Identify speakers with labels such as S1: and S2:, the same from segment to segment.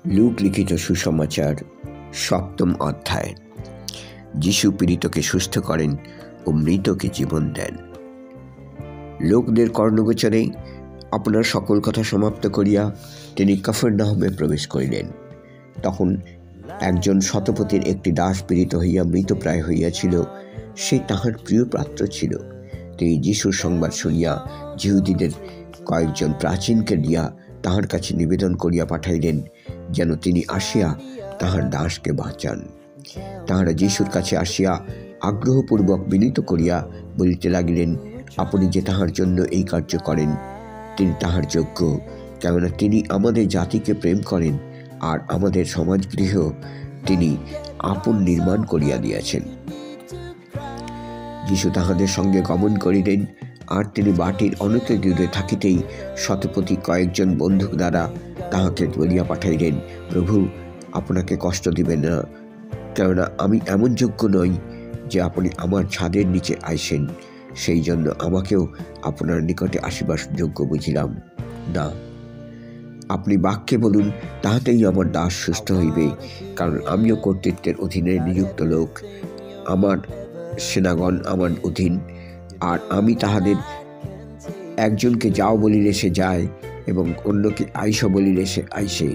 S1: Look লিখিত সুসমাচার ৭ম অধ্যায়। যিশু পীড়িতকে সুস্থ করেন ও মৃতকে জীবন দেন। লোকদের কর্ণগোচরে আপনার সকল কথা সমাপ্ত করিয়া তিনি কাফারনাহমে প্রবেশ করিলেন। তখন একজন শতপতির একটি দাস পীড়িত হইয়া মৃতপ্রায় হইয়াছিল। সে তাহার প্রিয় পাত্র ছিল। তিনি যিশুর সংবাদ শুনিয়া যিহুদীদের কয়েকজন প্রাচীনকে দিয়া তাহার কাছে নিবেদন করিয়া পাঠাইলেন, যেন তিনি আসিয়া তাহার দাসকে বাঁচান। তাহারা যিশুর কাছে আসিয়া আগ্রহপূর্বক বিনীত করিয়া বলিতে লাগিলেন, আপনি যে তাহার জন্য এই কার্য করেন, তিনি তাহার যোগ্য, কেননা তিনি আমাদের জাতিকে প্রেম করেন, আর আমাদের সমাজগৃহ তিনি আপন নির্মাণ করিয়া দিয়াছেন। যিশু তাহাদের সঙ্গে গমন করিলেন, আর তিনি বাটির অনেক দূরে থাকিতেই শতপতি কয়েকজন বন্ধুক দ্বারা তাহাকে বলিয়া পাঠাইলেন, প্রভু, আপনাকে কষ্ট দিবেন না, কেননা আমি এমন যোগ্য নই যে আপনি আমার ছাদের নিচে আইসেন। সেই জন্য আমাকেও আপনার নিকটে আসিবার যোগ্য বুঝিলাম না। আপনি বাক্যে বলুন, তাহাতেই আমার দাস সুস্থ হইবে, কারণ আমিও কর্তৃত্বের অধীনে নিযুক্ত লোক। আমার সেনাগণ আমার অধীন, আর আমি তাহাদের একজনকে যাও বলিলে সে যায়, এবং অন্যকে আইস বলিলে সে আইসে,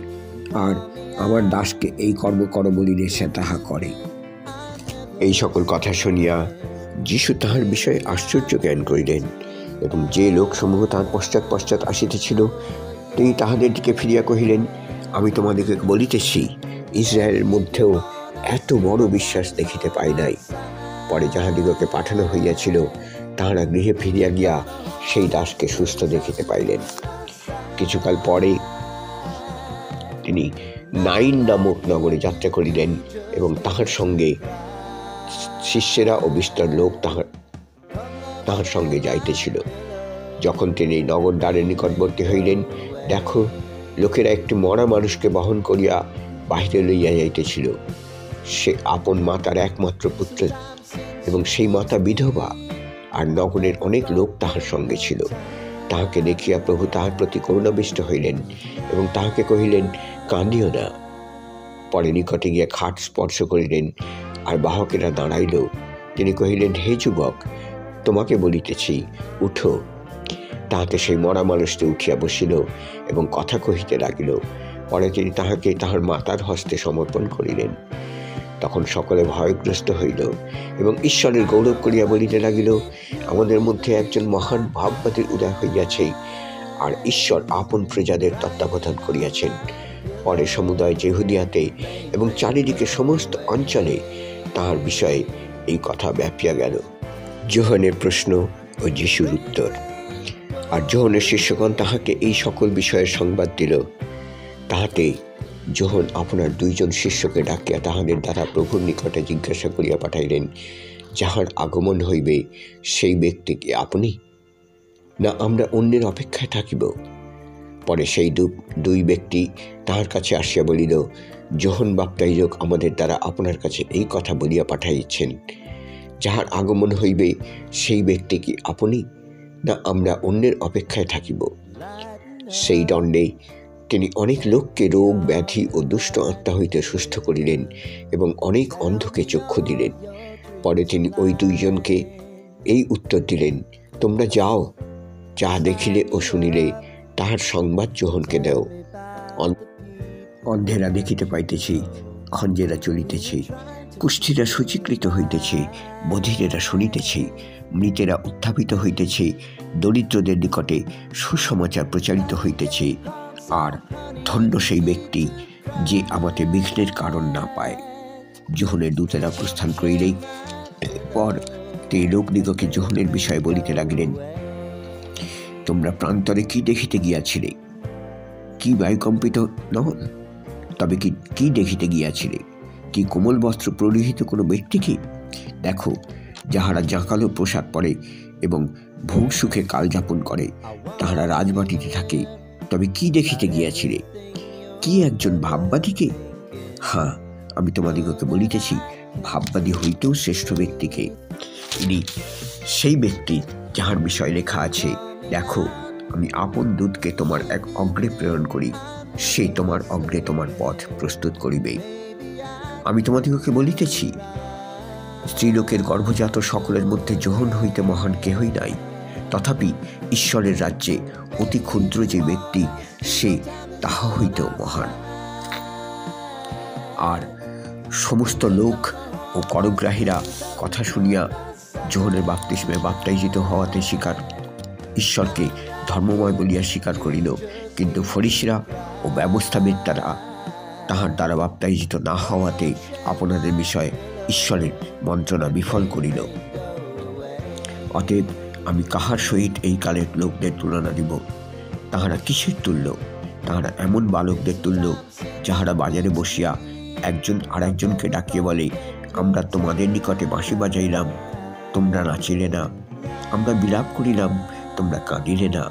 S1: আর আমার দাসকে এই কর্ম কর বলিলে সে তাহা করে। এই সকল কথা শুনিয়া যিশু তাহার বিষয়ে আশ্চর্য জ্ঞান করিলেন, এবং যে লোকসমূহ তাহার পশ্চাৎ আসিতেছিল, তিনি তাহাদের দিকে ফিরিয়া কহিলেন, আমি তোমাদেরকে বলিতেছি, ইসরায়েলের মধ্যেও এত বড় বিশ্বাস দেখিতে পাই নাই। পরে যাহাদিগকে পাঠানো হইয়াছিল, তাহারা গৃহে ফিরিয়া গিয়া সেই দাসকে সুস্থ দেখিতে পাইলেন। কিছুকাল পরে তিনি নাইন নামক নগরে যাত্রা করিলেন, এবং তাহার সঙ্গে শিষ্যেরা ও বিস্তর লোক তাহার সঙ্গে যাইতেছিল। যখন তিনি নগর দ্বারের নিকটবর্তী হইলেন, দেখো, লোকেরা একটি মরা মানুষকে বহন করিয়া বাহিরে লইয়া যাইতেছিল। সে আপন মাতার একমাত্র পুত্র, এবং সেই মাতা বিধবা, আর নগরের অনেক লোক তাহার সঙ্গে ছিল। তাহাকে দেখিয়া প্রভু তাহার প্রতি করুণাবিষ্ট হইলেন, এবং তাহাকে কহিলেন, কাঁদিও না। পরে নিকটে গিয়া খাট স্পর্শ করিলেন, আর বাহকেরা দাঁড়াইল। তিনি কহিলেন, হে যুবক, তোমাকে বলিতেছি, উঠো। তাহাতে সেই মরা মানুষটি উঠিয়া বসিল এবং কথা কহিতে লাগিল। পরে তিনি তাহাকে তাহার মাতার হস্তে সমর্পণ করিলেন। তখন সকলে ভয়গ্রস্ত হইল, এবং ঈশ্বরের গৌরব করিয়া বলিতে লাগিল, আমাদের মধ্যে একজন মহান ভাববাদীর উদয় হইয়াছে, আর ঈশ্বর আপন প্রজাদের তত্ত্বাবধান করিয়াছেন। পরে সমুদয় যিহুদিয়াতে এবং চারিদিকে সমস্ত অঞ্চলে তাহার বিষয়ে এই কথা ব্যাপিয়া গেল। যোহানের প্রশ্ন ও যিশুর উত্তর। আর যোহনের শিষ্যগণ তাহাকে এই সকল বিষয়ের সংবাদ দিল। তাহাতে যোহন আপনার 2 জন শিষ্যকে ডাকিয়া তাহাদের দ্বারা প্রভুর নিকটে জিজ্ঞাসা করিয়া পাঠাইলেন, যাহার আগমন হইবে সেই ব্যক্তি কি আপনি, না আমরা অন্যের অপেক্ষায় থাকিব? পরে সেই 2 ব্যক্তি তাহার কাছে আসিয়া বলিল, যোহন বাপ্তাইজক আমাদের দ্বারা আপনার কাছে এই কথা বলিয়া পাঠাইছেন, যাহার আগমন হইবে সেই ব্যক্তি কি আপনি, না আমরা অন্যের অপেক্ষায় থাকিব? সেই দণ্ডে তিনি অনেক লোককে রোগ ব্যাধি ও দুষ্ট আত্মা হইতে সুস্থ করিলেন, এবং অনেক অন্ধকে চক্ষু দিলেন। পরে তিনি ওই 2 জনকে এই উত্তর দিলেন, তোমরা যাও, যাহা দেখিলে ও শুনিলে তাহার সংবাদ যোহনকে দেও। অন্ধেরা দেখিতে পাইতেছে, খঞ্জেরা চলিতেছে, কুষ্ঠীরা সূচীকৃত হইতেছে, বধিরেরা শুনিতেছে, মৃতেরা উত্থাপিত হইতেছে, দরিদ্রদের নিকটে সুসমাচার প্রচারিত হইতেছে, আর ধন্য সেই ব্যক্তি যে আমাদের বিঘ্নের কারণ না পায়। যোহনের দূতেরা প্রস্থান করিলেই পর তিনি লোকদিগকে যোহনের বিষয়ে বলিতে লাগিলেন, তোমরা প্রান্তরে কি দেখিতে গিয়াছিলে? কি বায়ুকম্পিত নহল? তবে কি দেখিতে গিয়াছিলে? কি কোমল বস্ত্র পরিহিত কোনো ব্যক্তি কি? দেখো, যাহারা জাঁকালো পোশাক পরে এবং ভোগ সুখে কাল যাপন করে, তাহারা রাজবাটিতে থাকে। তবে কি দেখিতে গিয়াছিলে? কি একজন ভাববাদীকে? হ্যাঁ, আমি তোমাদিগকে বলিতেছি, ভাববাদী হইতেও শ্রেষ্ঠ ব্যক্তিকে। ইনি সেই ব্যক্তি যাহার বিষয়ে লেখা আছে, দেখো, আমি আপন দূতকে তোমার এক অগ্রে প্রেরণ করি, সে তোমার অগ্রে তোমার পথ প্রস্তুত করিবে। আমি তোমাদিগকে বলিতেছি, স্ত্রীলোকের গর্ভজাত সকলের মধ্যে যোহন হইতে মহান কেহই নাই, তথাপি ঈশ্বরের রাজ্যে অতি ক্ষুদ্র যে ব্যক্তি, সে তাহা হইতেও মহান। আর সমস্ত লোক ও করগ্রাহীরা কথা শুনিয়া যোহনের বাপ্তিস্মে বাপ্তাইজিত হওয়াতে ঈশ্বরকে ধর্মময় বলিয়া স্বীকার করিল, কিন্তু ফরিসীরা ও ব্যবস্থাবিদরা তাহার দ্বারা বাপ্তাইজিত না হওয়াতে আপনাদের বিষয়ে ঈশ্বরের মন্ত্রণা বিফল করিল। অতএব আমি কাহার সহিত এই কালের লোকদের তুলনা দিব? তাহারা কিসের তুল্য? তাহারা এমন বালকদের তুল্য, যাহারা বাজারে বসিয়া একজন আর একজনকে ডাকিয়ে বলে, আমরা তোমাদের নিকটে বাঁশি বাজাইলাম, তোমরা নাচিলে না, আমরা বিলাপ করিলাম, তোমরা কাঁদিলে না।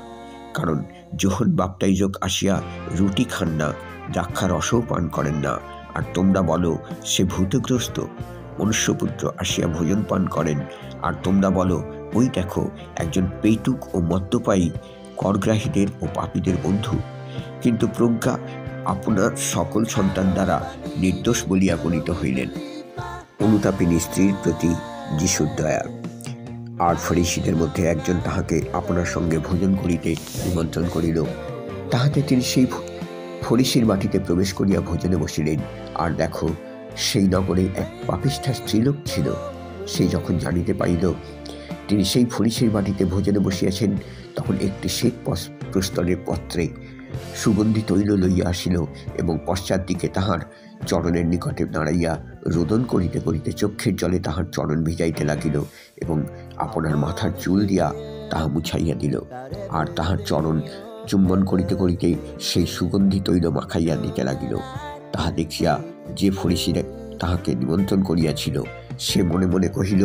S1: কারণ যোহন বাপ্তাইজক আসিয়া রুটি খান না, দ্রাক্ষার রসও পান করেন না, আর তোমরা বলো সে ভূতগ্রস্ত। মনুষ্যপুত্র আসিয়া ভোজন পান করেন, আর তোমরা বলো ওই দেখো একজন পেটুক ও মদ্যপায়ী, করগ্রাহীদের ও পাপীদের বন্ধু। কিন্তু প্রজ্ঞা আপনার সকল সন্তান দ্বারা নির্দোষ বলিয়া গণিত হইলেন। অনুতাপিনী স্ত্রীর প্রতি যিশুর দয়া। আর ফরিসীদের মধ্যে একজন তাহাকে আপনার সঙ্গে ভোজন করিতে নিমন্ত্রণ করিল। তাহাতে তিনি সেই ফরিসীর বাটিতে প্রবেশ করিয়া ভোজনে বসিলেন। আর দেখো, সেই নগরে এক পাপিষ্ঠা স্ত্রীলোক ছিল। সে যখন জানিতে পারিল তিনি সেই ফরিসীর বাটিতে ভোজনে বসিয়াছেন, তখন একটি শ্বেত প্রস্তরের পত্রে সুগন্ধি তৈল লইয়া আসিল এবং পশ্চাৎ দিকে তাহার চরণের নিকটে দাঁড়াইয়া রোদন করিতে করিতে চক্ষের জলে তাহার চরণ ভিজাইতে লাগিল এবং আপনার মাথার চুল দিয়া তাহা মুছাইয়া দিল। আর তাহার চরণ চুম্বন করিতে করিতে সেই সুগন্ধি তৈল মাখাইয়া দিতে লাগিল। তাহা দেখিয়া যে ফরিসীরা তাহাকে নিমন্ত্রণ করিয়াছিল, সে মনে মনে কহিল,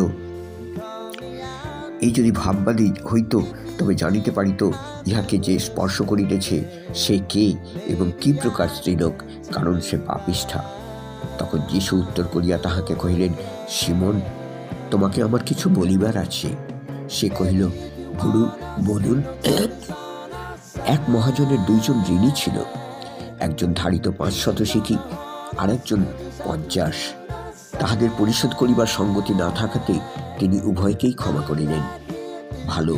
S1: এই যদি ভাববাদী হইত, তবে জানিতে পারিত ইহাকে যে স্পর্শ করিতেছে সে কে এবং কি প্রকার স্ত্রীলোক, কারণ সে পাপিষ্ঠা। তখন যীশু উত্তর করিয়া তাহাকে কহিলেন, সিমোন, তোমাকে আমার কিছু বলিবার আছে। সে কহিল, গুরু, বলুন। এক মহাজনের 2 জন ঋণী ছিল, একজন ধারিত 500 সিকি, আর একজন 50। তাহাদের পরিশোধ করিবার সঙ্গতি না থাকাতে তিনি উভয়কেই ক্ষমা করিলেন। ভালো,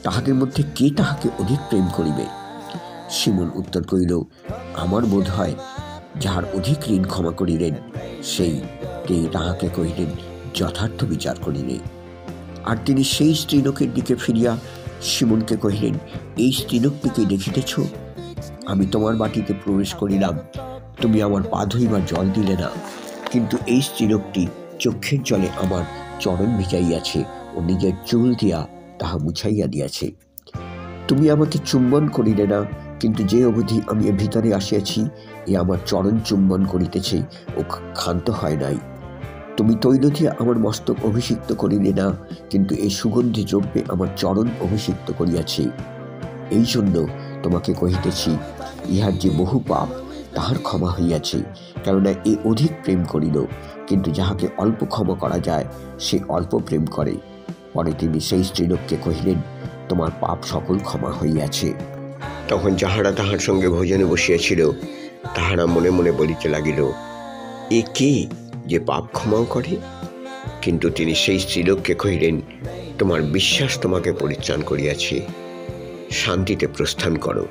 S1: তাহাদের মধ্যে কে তাহাকে অধিক প্রেম করিবে? সিমোন উত্তর করিল, আমার বোধ হয় যাহার অধিক ঋণ ক্ষমা করিলেন সেই তাহাকে কহিলেন, যথার্থ বিচার করিলে। আর তিনি সেই স্ত্রীলোকের দিকে ফিরিয়া সিমোনকে কহিলেন, এই স্ত্রীলোকটিকে দেখিতেছ? আমি তোমার বাটিতে প্রবেশ করিলাম, তুমি আমার পা ধুইবার জল দিলে না, কিন্তু এই স্ত্রীলোকটি চক্ষের জলে আমার চরণ ভিজাইয়াছে ও নিজের চুল দিয়া তাহা মুছাইয়া দিয়াছে। তুমি আমাকে চুম্বন করিলে না, কিন্তু যে অবধি আমি এর ভিতরে আসিয়াছি, এ আমার চরণ চুম্বন করিতেছে ও ক্ষান্ত হয় নাই। তুমি তৈল দিয়ে আমার মস্তক অভিষিক্ত করিলে না, কিন্তু এই সুগন্ধি দ্রব্যে আমার চরণ অভিষিক্ত করিয়াছে। এই জন্য তোমাকে কহিতেছি, ইহার যে বহু পাপ তাহার ক্ষমা হইয়াছে, কেননা এ অধিক প্রেম করিল। কিন্তু যাহাকে অল্প ক্ষমা করা যায়, সে অল্প প্রেম করে। পরে তিনি সেই স্ত্রীলোককে কহিলেন, তোমার পাপ সকল ক্ষমা হইয়াছে। তখন যাহারা তাহার সঙ্গে ভোজনে বসিয়াছিল, তাহারা মনে মনে বলিতে লাগিল, এ কে যে পাপ ক্ষমাও করে? কিন্তু তিনি সেই স্ত্রীলোককে কহিলেন, তোমার বিশ্বাস তোমাকে পরিত্রাণ করিয়াছে, শান্তিতে প্রস্থান করো।